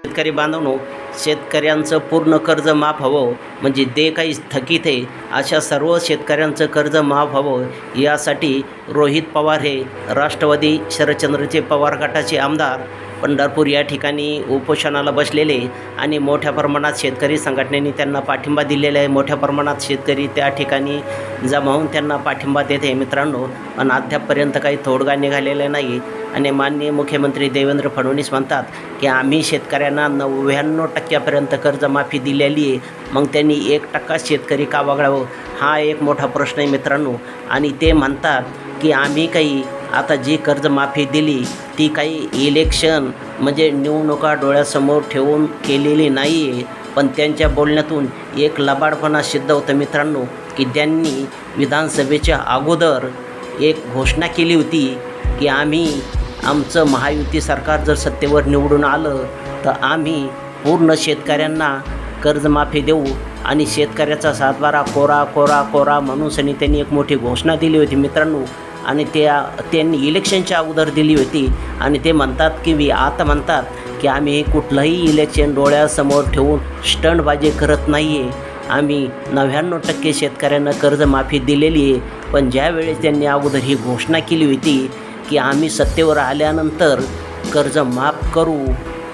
शेतकरी बांधवांनो, शेतकऱ्यांचं पूर्ण कर्ज माफ व्हावं, म्हणजे जे काही थकीत आहे अशा सर्व शेतकऱ्यांचं कर्ज माफ व्हावं यासाठी रोहित पवार हे राष्ट्रवादी शरदचंद्रचे पवार गटाचे आमदार पंढरपूर या ठिकाणी उपोषणाला बसलेले आणि मोठ्या प्रमाणात शेतकरी संघटनेने त्यांना पाठिंबा दिलेला आहे. मोठ्या प्रमाणात शेतकरी त्या ठिकाणी जमा होऊन त्यांना पाठिंबा देत आहे मित्रांनो. पण अद्यापपर्यंत काही तोडगा निघालेला नाही आणि माननीय मुख्यमंत्री देवेंद्र फडणवीस म्हणतात की आम्ही शेतकऱ्यांना 99% कर्जमाफी दिलेली आहे. मग त्यांनी 1% शेतकरी का वगळावं हा एक मोठा प्रश्न आहे मित्रांनो. आणि ते म्हणतात की आम्ही काही आता जी कर्जमाफी दिली ती काही इलेक्शन म्हणजे निवडणुका डोळ्यासमोर ठेवून केलेली नाही आहे. पण त्यांच्या बोलण्यातून एक लबाडपणा सिद्ध होतं मित्रांनो की त्यांनी विधानसभेच्या अगोदर एक घोषणा केली होती की आमचं महायुती सरकार जर सत्तेवर निवडून आलं तर आम्ही पूर्ण शेतकऱ्यांना कर्जमाफी देऊ आणि शेतकऱ्याचा सातबारा कोरा कोरा कोरा म्हणून त्यांनी एक मोठी घोषणा दिली होती मित्रांनो. आणि त्यांनी इलेक्शनच्या अगोदर दिली होती आणि ते म्हणतात की आता म्हणतात की आम्ही कुठलंही इलेक्शन डोळ्यासमोर ठेवून स्टंटबाजी करत नाही आहे. आम्ही 99% शेतकऱ्यांना कर्जमाफी दिलेली आहे. पण ज्यावेळेस त्यांनी अगोदर ही घोषणा केली होती की आम्ही सत्तेवर आल्यानंतर कर्ज माफ करू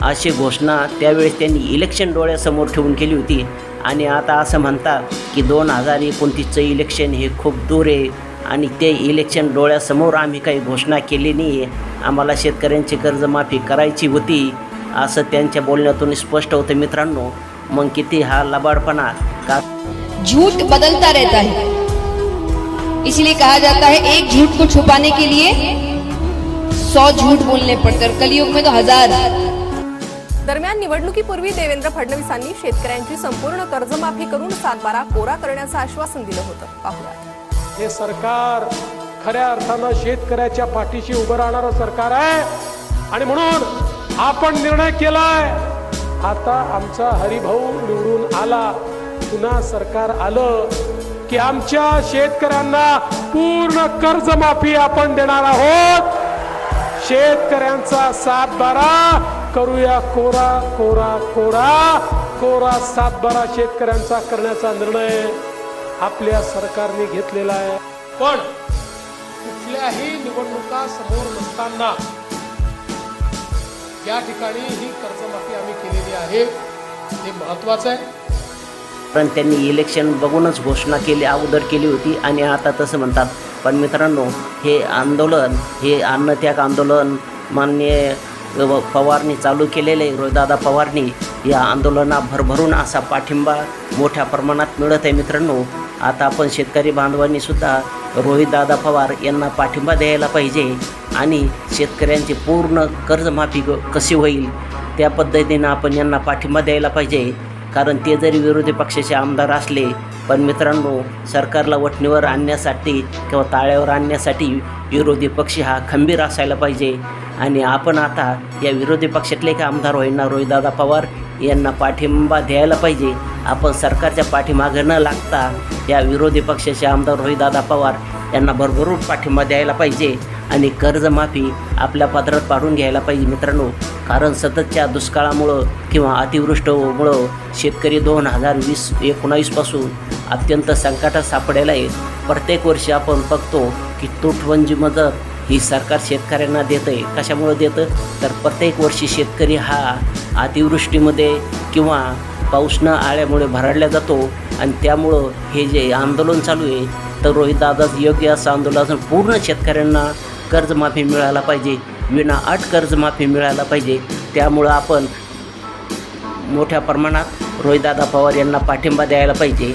अशी घोषणा त्यावेळेस त्यांनी इलेक्शन डोळ्यासमोर ठेवून केली होती. आणि आता असं म्हणतात की 2029चं इलेक्शन हे खूप दूर आहे आणि ते इलेक्शन डोळ्यासमोर आम्ही काही घोषणा केली नाही आहे. आम्हाला शेतकऱ्यांची कर्जमाफी करायची होती असं त्यांच्या बोलण्यातून स्पष्ट होतं मित्रांनो. मग किती हा लबाडपणा का. झूठ बदलता रहता है, इसलिए कहा जाता है एक झूठ को छुपाने के लिए 100 झूठ बोलने पड़ते और कलयुग में तो 1000. दरम्यान निवडणुकीपूर्वी देवेंद्र फडणवीसांनी शेतकऱ्यांची संपूर्ण कर्जमाफी करून सातबारा कोरा करण्याचं आश्वासन दिलं होतं. पाहूया. हे सरकार खऱ्या अर्थानं शेतकऱ्याच्या पाठीशी उभं राहणारं सरकार आहे आणि म्हणून आपण निर्णय केलाय आता आमचा हरिभाऊ निवडून आला, पुन्हा सरकार आलं की आमच्या शेतकऱ्यांना पूर्ण कर्जमाफी आपण देणार आहोत. शेतकऱ्यांचा सातबारा करूया कोरा कोरा कोरा कोरा सातबारा शेतकऱ्यांचा करण्याचा निर्णय आपल्या सरकारने घेतलेला आहे. पण कुठल्याही निवडणुका समोर नसताना या ठिकाणी ही कर्जमाफी आम्ही केलेली आहे, हे महत्वाचं आहे. पण त्यांनी इलेक्शन बघूनच घोषणा अगोदर केली होती आणि आता तसं म्हणतात. पण मित्रांनो, हे आंदोलन हे अन्नत्याग आंदोलन माननीय पवारनी चालू केलेले आहे. रोहितदादा पवारनी या आंदोलनाला भरभरून असा पाठिंबा मोठ्या प्रमाणात मिळत आहे मित्रांनो. आता आपण शेतकरी बांधवांनी सुद्धा रोहितदादा पवार यांना पाठिंबा द्यायला पाहिजे आणि शेतकऱ्यांची पूर्ण कर्जमाफी कशी होईल त्या पद्धतीनं आपण यांना पाठिंबा द्यायला पाहिजे. कारण ते जरी विरोधी पक्षाचे आमदार असले पण मित्रांनो, सरकारला वठणीवर आणण्यासाठी किंवा ताळ्यावर आणण्यासाठी विरोधी पक्ष हा खंबीर असायला पाहिजे. आणि आपण आता या विरोधी पक्षातले एक आमदार होईना रोहितदादा पवार यांना पाठिंबा द्यायला पाहिजे. आपण सरकारच्या पाठीमागं न लागता या विरोधी पक्षाचे आमदार रोहितदादा पवार यांना भरभरून पाठिंबा द्यायला पाहिजे आणि कर्जमाफी आपल्या पदरात पाडून घ्यायला पाहिजे मित्रांनो. कारण सततच्या दुष्काळामुळं किंवा अतिवृष्टीमुळं शेतकरी 2019 पासून अत्यंत संकटात सापडेला आहे. प्रत्येक वर्षी आपण बघतो की तुटवंजी मदत ही सरकार शेतकऱ्यांना देतं आहे. कशामुळं देतं तर प्रत्येक वर्षी शेतकरी हा अतिवृष्टीमध्ये किंवा पाऊस न आल्यामुळे भरडला जातो आणि त्यामुळं हे जे आंदोलन चालू आहे तर रोहितदादाचं योग्य असं आंदोलन पूर्ण शेतकऱ्यांना कर्जमाफी मिळायला पाहिजे, विनाअट कर्जमाफी मिळायला पाहिजे. त्यामुळं आपण मोठ्या प्रमाणात रोहितदादा पवार यांना पाठिंबा द्यायला पाहिजे.